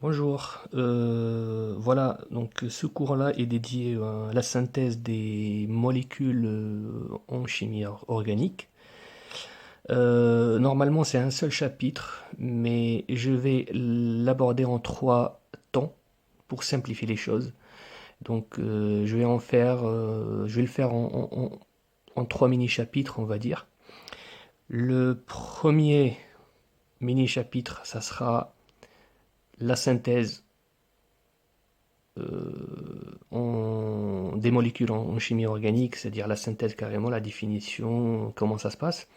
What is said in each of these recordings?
Bonjour, voilà, donc ce cours-là est dédié à la synthèse des molécules en chimie organique. Normalement, c'est un seul chapitre, mais je vais l'aborder en trois temps pour simplifier les choses. Donc, je vais le faire en trois mini-chapitres, on va dire. Le premier mini-chapitre, ça sera la synthèse des molécules en chimie organique, c'est-à-dire la synthèse carrément, la définition, comment ça se passe.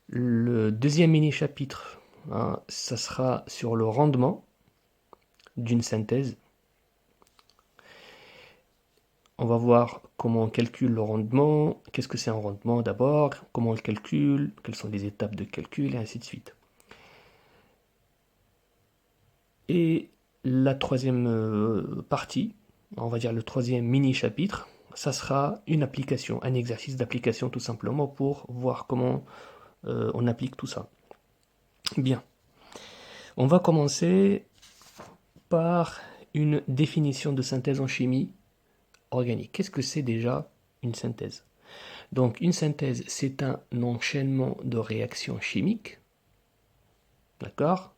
Le deuxième mini-chapitre, hein, ça sera sur le rendement d'une synthèse. On va voir comment on calcule le rendement, qu'est-ce que c'est un rendement d'abord, comment on le calcule, quelles sont les étapes de calcul, et ainsi de suite. Et la troisième partie, on va dire le troisième mini-chapitre, ça sera une application, un exercice d'application tout simplement pour voir comment on applique tout ça. Bien, on va commencer par une définition de synthèse en chimie organique. Qu'est-ce que c'est déjà une synthèse? Donc une synthèse, c'est un enchaînement de réactions chimiques, d'accord?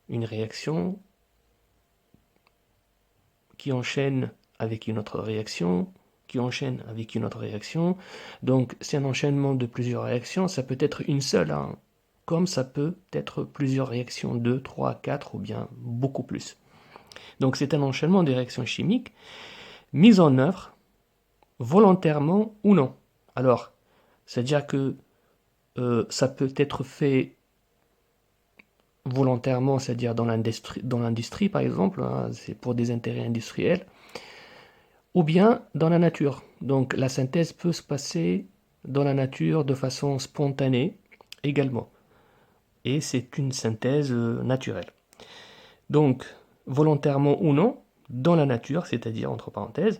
Une réaction qui enchaîne avec une autre réaction, qui enchaîne avec une autre réaction. Donc c'est un enchaînement de plusieurs réactions, ça peut être une seule, hein, comme ça peut être plusieurs réactions, 2, 3, 4 ou bien beaucoup plus. Donc c'est un enchaînement de réactions chimiques mises en œuvre volontairement ou non. Alors, c'est-à-dire que ça peut être fait volontairement, c'est-à-dire dans l'industrie par exemple, hein, c'est pour des intérêts industriels, ou bien dans la nature. Donc la synthèse peut se passer dans la nature de façon spontanée également. Et c'est une synthèse naturelle. Donc, volontairement ou non, dans la nature, c'est-à-dire entre parenthèses,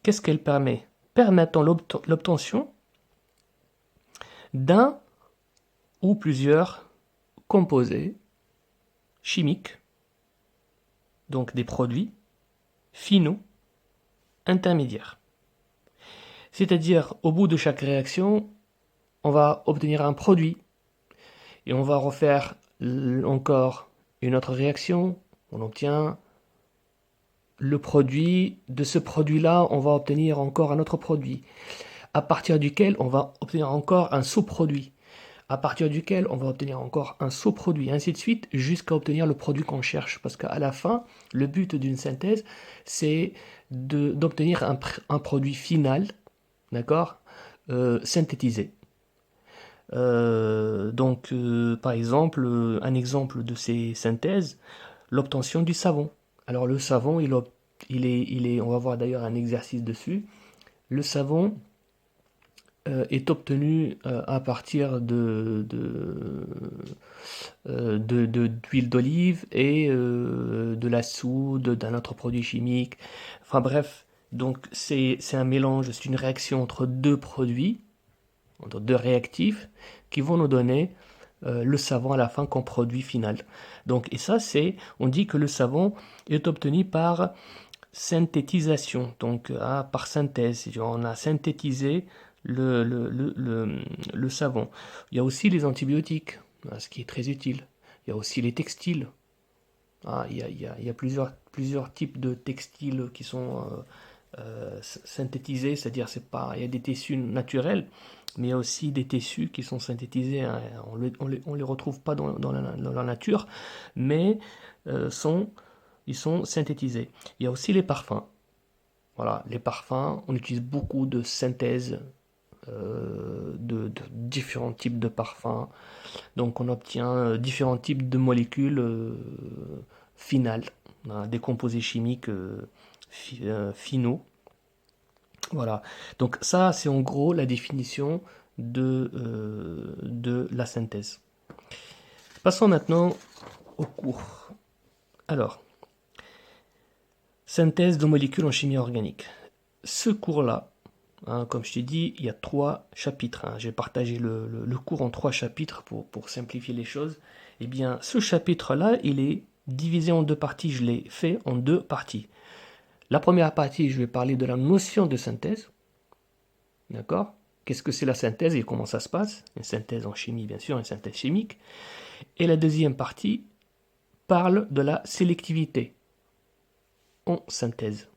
qu'est-ce qu'elle permet? Permettant l'obtention d'un ou plusieurs composés chimiques, donc des produits finaux intermédiaires. C'est-à-dire, au bout de chaque réaction, on va obtenir un produit et on va refaire encore une autre réaction, on obtient le produit, de ce produit-là, on va obtenir encore un autre produit, à partir duquel on va obtenir encore un sous-produit, à partir duquel on va obtenir encore un sous-produit, ainsi de suite, jusqu'à obtenir le produit qu'on cherche. Parce qu'à la fin, le but d'une synthèse, c'est d'obtenir un produit final, d'accord, synthétisé. Par exemple, un exemple de ces synthèses, l'obtention du savon. Alors le savon, on va voir d'ailleurs un exercice dessus. Le savon est obtenu à partir d'huile d'olive et de la soude, d'un autre produit chimique. Enfin bref, donc c'est un mélange, c'est une réaction entre deux produits, entre deux réactifs, qui vont nous donner le savon à la fin comme produit final. Donc, et ça, on dit que le savon est obtenu par synthétisation, donc par synthèse. On a synthétisé le savon. Il y a aussi les antibiotiques, ce qui est très utile. Il y a aussi les textiles. Il y a plusieurs types de textiles qui sont synthétisés, c'est-à-dire il y a des tissus naturels, mais il y a aussi des tissus qui sont synthétisés, hein. On les retrouve pas dans la nature, mais ils sont synthétisés. Il y a aussi les parfums. Voilà, les parfums, on utilise beaucoup de synthèse de différents types de parfums. Donc on obtient différents types de molécules finales, hein, des composés chimiques finaux. Voilà. Donc ça, c'est en gros la définition de la synthèse. Passons maintenant au cours. Alors, synthèse de molécules en chimie organique. Ce cours-là, hein, comme je t'ai dit, il y a trois chapitres, hein. J'ai partagé le cours en trois chapitres pour simplifier les choses. Eh bien, ce chapitre-là, il est divisé en deux parties, je l'ai fait en deux parties. La première partie, je vais parler de la notion de synthèse. D'accord? Qu'est-ce que c'est la synthèse et comment ça se passe? Une synthèse en chimie, bien sûr, une synthèse chimique. Et la deuxième partie parle de la sélectivité en synthèse.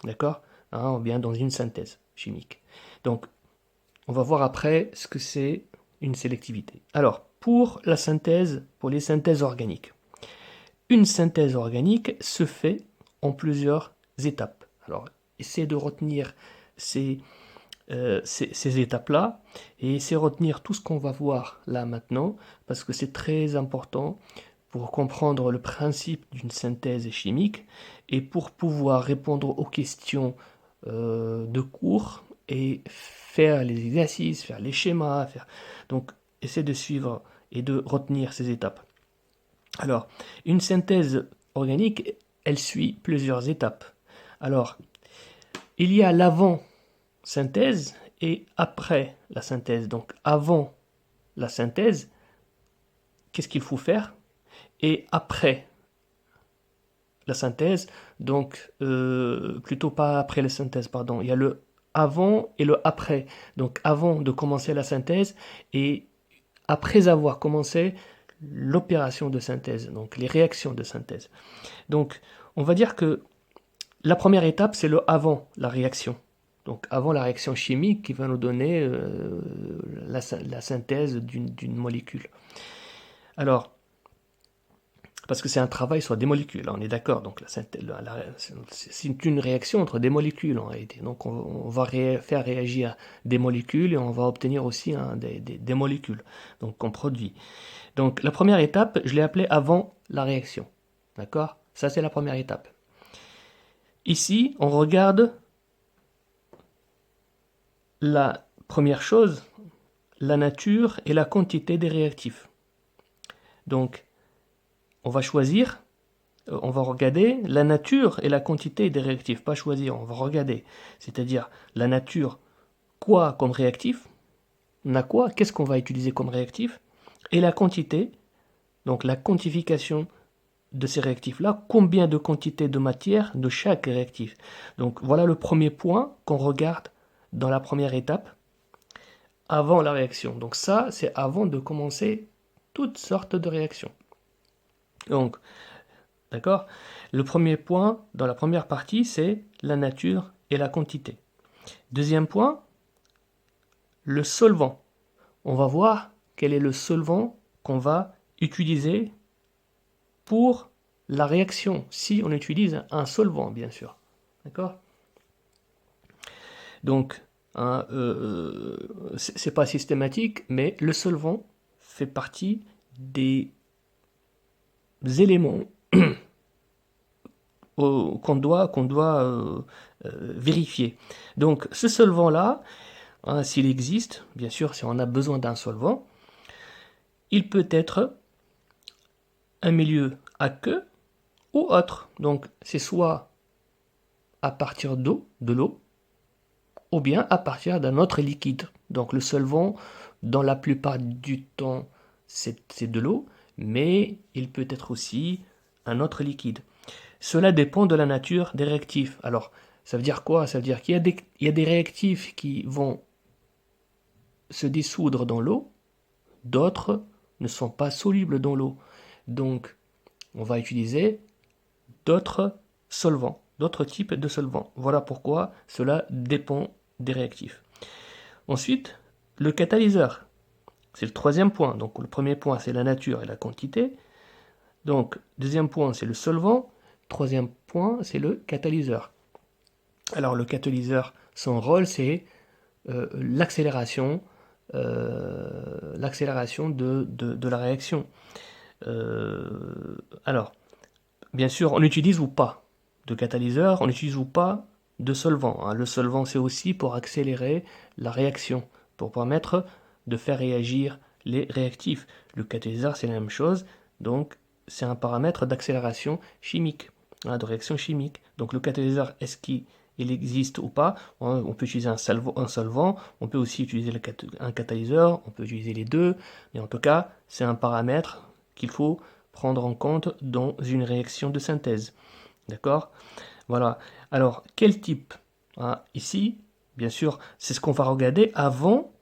D'accord? Hein, on vient dans une synthèse chimique. Donc, on va voir après ce que c'est une sélectivité. Alors, pour la synthèse, pour les synthèses organiques. Une synthèse organique se fait en plusieurs étapes. Alors, essayez de retenir ces étapes-là et essayez de retenir tout ce qu'on va voir là maintenant, parce que c'est très important pour comprendre le principe d'une synthèse chimique et pour pouvoir répondre aux questions de cours et faire les exercices, faire les schémas. Donc, essayez de suivre et de retenir ces étapes. Alors, une synthèse organique, elle suit plusieurs étapes. Alors, il y a l'avant-synthèse et après la synthèse. Donc, avant la synthèse, qu'est-ce qu'il faut faire? Et après la synthèse, donc, plutôt pas après la synthèse, pardon. Il y a le avant et le après. Donc, avant de commencer la synthèse et après avoir commencé l'opération de synthèse, donc les réactions de synthèse. Donc, on va dire que la première étape, c'est le avant la réaction. Donc, avant la réaction chimique qui va nous donner la synthèse d'une molécule. Alors, parce que c'est un travail sur des molécules, on est d'accord. Donc, c'est une réaction entre des molécules en réalité. Donc, on va faire réagir des molécules et on va obtenir aussi des molécules, donc qu'on produit. Donc, la première étape, je l'ai appelée avant la réaction. D'accord? Ça, c'est la première étape. Ici, on regarde la première chose, la nature et la quantité des réactifs. Donc, on va choisir, on va regarder la nature et la quantité des réactifs. Pas choisir, on va regarder. C'est-à-dire, la nature, quoi comme réactif? On a quoi? Qu'est-ce qu'on va utiliser comme réactif? Et la quantité, donc la quantification de ces réactifs-là, combien de quantité de matière de chaque réactif. Donc voilà le premier point qu'on regarde dans la première étape, avant la réaction. Donc ça, c'est avant de commencer toutes sortes de réactions. Donc, d'accord? Le premier point dans la première partie, c'est la nature et la quantité. Deuxième point, le solvant. On va voir quel est le solvant qu'on va utiliser pour la réaction, si on utilise un solvant, bien sûr. D'accord? Donc, c'est pas systématique, mais le solvant fait partie des éléments qu'on doit vérifier. Donc, ce solvant-là, hein, s'il existe, bien sûr, si on a besoin d'un solvant, il peut être un milieu aqueux ou autre. Donc, c'est soit à partir d'eau, de l'eau, ou bien à partir d'un autre liquide. Donc, le solvant, dans la plupart du temps, c'est de l'eau, mais il peut être aussi un autre liquide. Cela dépend de la nature des réactifs. Alors, ça veut dire quoi? Ça veut dire qu'il y a des réactifs qui vont se dissoudre dans l'eau, d'autres ne sont pas solubles dans l'eau. Donc, on va utiliser d'autres solvants, d'autres types de solvants. Voilà pourquoi cela dépend des réactifs. Ensuite, le catalyseur. C'est le troisième point. Donc, le premier point, c'est la nature et la quantité. Donc, deuxième point, c'est le solvant. Troisième point, c'est le catalyseur. Alors, le catalyseur, son rôle, c'est l'accélération de la réaction. Alors, bien sûr, on utilise ou pas de catalyseur, on utilise ou pas de solvant. Hein. Le solvant, c'est aussi pour accélérer la réaction, pour permettre de faire réagir les réactifs. Le catalyseur, c'est la même chose, donc c'est un paramètre d'accélération chimique, hein, de réaction chimique. Donc le catalyseur, est-ce qu'il existe ou pas? On peut utiliser un solvant, on peut aussi utiliser un catalyseur, on peut utiliser les deux, mais en tout cas, c'est un paramètre qu'il faut prendre en compte dans une réaction de synthèse. D'accord? Voilà. Alors, quel type? Ici, bien sûr, c'est ce qu'on va regarder avant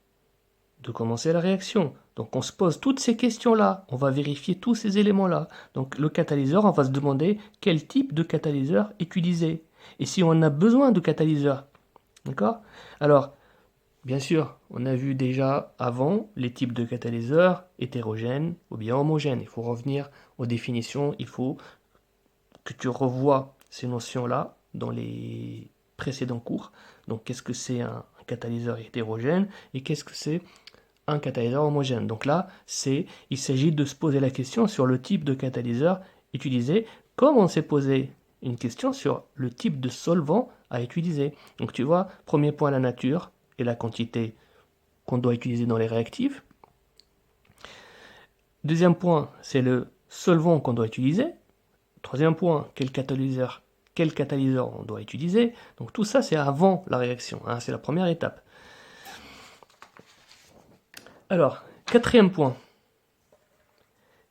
de commencer la réaction. Donc, on se pose toutes ces questions-là. On va vérifier tous ces éléments-là. Donc, le catalyseur, on va se demander quel type de catalyseur utiliser. Et si on a besoin de catalyseur. D'accord? Alors, bien sûr, on a vu déjà avant les types de catalyseurs hétérogènes ou bien homogènes. Il faut revenir aux définitions. Il faut que tu revoies ces notions-là dans les précédents cours. Donc, qu'est-ce que c'est un catalyseur hétérogène et qu'est-ce que c'est un catalyseur homogène? Donc là, il s'agit de se poser la question sur le type de catalyseur utilisé, comme on s'est posé une question sur le type de solvant à utiliser. Donc tu vois, premier point, la nature et la quantité qu'on doit utiliser dans les réactifs. Deuxième point, c'est le solvant qu'on doit utiliser. Troisième point, quel catalyseur on doit utiliser. Donc tout ça, c'est avant la réaction, c'est la première étape. Alors, quatrième point,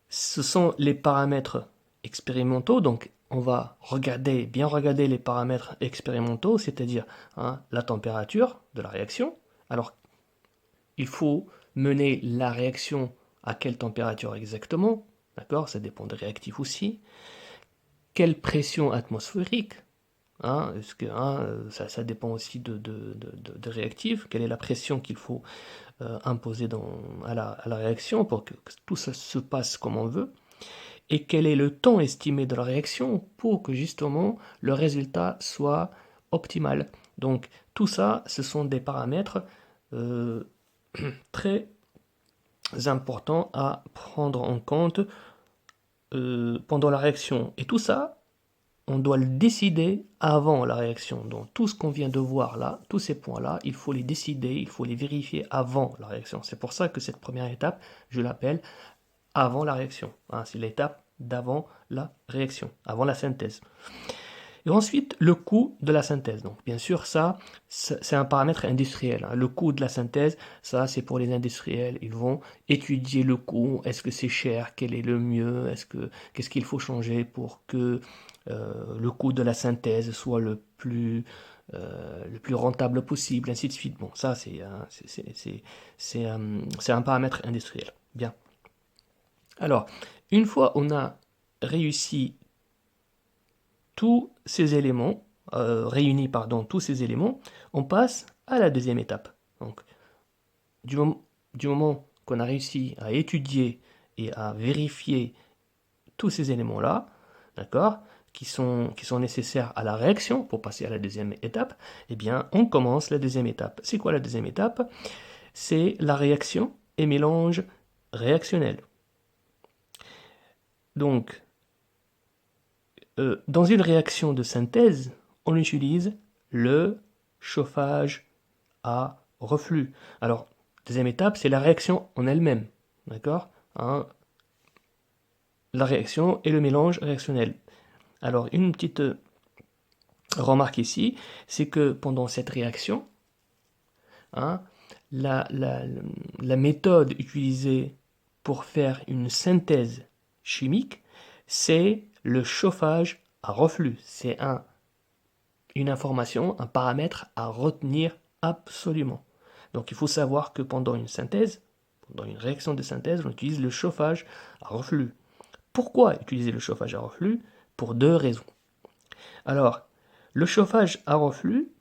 ce sont les paramètres expérimentaux. Donc, on va bien regarder les paramètres expérimentaux, c'est-à-dire la température de la réaction. Alors, il faut mener la réaction à quelle température exactement? D'accord? Ça dépend des réactifs aussi. Quelle pression atmosphérique? Est-ce que ça dépend aussi de réactifs? Quelle est la pression qu'il faut imposer à la réaction pour que tout ça se passe comme on veut? Et quel est le temps estimé de la réaction pour que justement le résultat soit optimal? Donc tout ça, ce sont des paramètres très importants à prendre en compte pendant la réaction. Et tout ça, on doit le décider avant la réaction. Donc tout ce qu'on vient de voir là, tous ces points-là, il faut les décider, il faut les vérifier avant la réaction. C'est pour ça que cette première étape, je l'appelle avant la réaction. C'est l'étape d'avant la réaction, avant la synthèse. Et ensuite, le coût de la synthèse. Donc, bien sûr, ça, c'est un paramètre industriel. Le coût de la synthèse, ça, c'est pour les industriels. Ils vont étudier le coût. Est-ce que c'est cher? Quel est le mieux? Qu'est-ce qu'il faut changer pour que le coût de la synthèse soit le plus rentable possible, ainsi de suite. Bon, ça, c'est un paramètre industriel. Bien. Alors, une fois on a réussi tous ces éléments, tous ces éléments, on passe à la deuxième étape. Donc, du moment qu'on a réussi à étudier et à vérifier tous ces éléments-là, d'accord, qui sont nécessaires à la réaction pour passer à la deuxième étape, eh bien, on commence la deuxième étape. C'est quoi la deuxième étape? C'est la réaction et mélange réactionnel. Donc, dans une réaction de synthèse, on utilise le chauffage à reflux. Alors, deuxième étape, c'est la réaction en elle-même. D'accord? La réaction et le mélange réactionnel. Alors, une petite remarque ici, c'est que pendant cette réaction, la méthode utilisée pour faire une synthèse chimique, c'est le chauffage à reflux. C'est une information, un paramètre à retenir absolument. Donc il faut savoir que pendant une réaction de synthèse, on utilise le chauffage à reflux. Pourquoi utiliser le chauffage à reflux? Pour deux raisons. Alors, le chauffage à reflux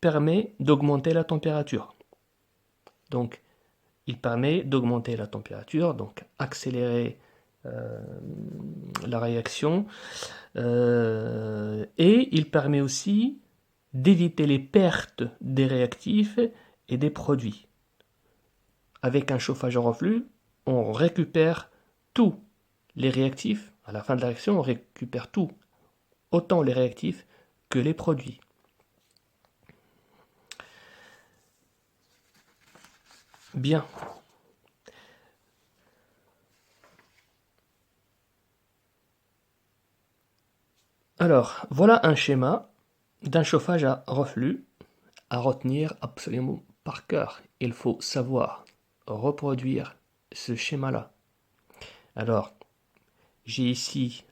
permet d'augmenter la température. Donc, il permet d'augmenter la température, donc accélérer la réaction, et il permet aussi d'éviter les pertes des réactifs et des produits. Avec un chauffage à reflux, on récupère tous les réactifs. À la fin de la réaction, on récupère tout, autant les réactifs que les produits. Bien. Alors, voilà un schéma d'un chauffage à reflux à retenir absolument par cœur. Il faut savoir reproduire ce schéma-là. Alors, j'ai ici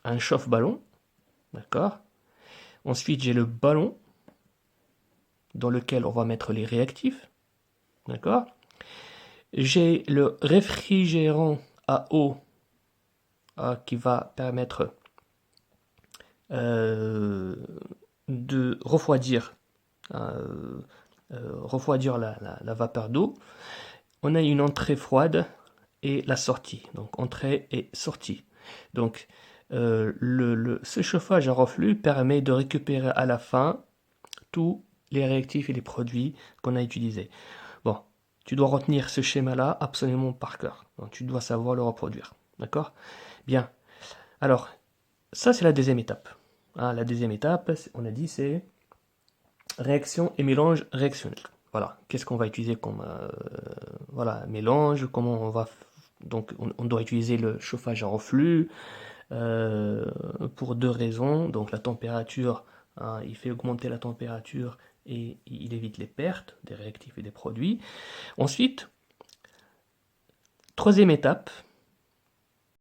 un chauffe-ballon, d'accord? Ensuite, j'ai le ballon dans lequel on va mettre les réactifs, d'accord? J'ai le réfrigérant à eau qui va permettre de refroidir, refroidir la vapeur d'eau. On a une entrée froide et la sortie, donc entrée et sortie. Donc ce chauffage à reflux permet de récupérer à la fin tous les réactifs et les produits qu'on a utilisés. Bon, tu dois retenir ce schéma-là absolument par cœur. Donc, tu dois savoir le reproduire. D'accord? Bien. Alors, ça, c'est la deuxième étape. Hein, la deuxième étape, on a dit, c'est réaction et mélange réactionnel. Voilà. Qu'est-ce qu'on va utiliser comme voilà, mélange? Comment on va. Donc, on doit utiliser le chauffage à reflux pour deux raisons. Donc, la température, hein, il fait augmenter la température et il évite les pertes des réactifs et des produits. Ensuite, troisième étape,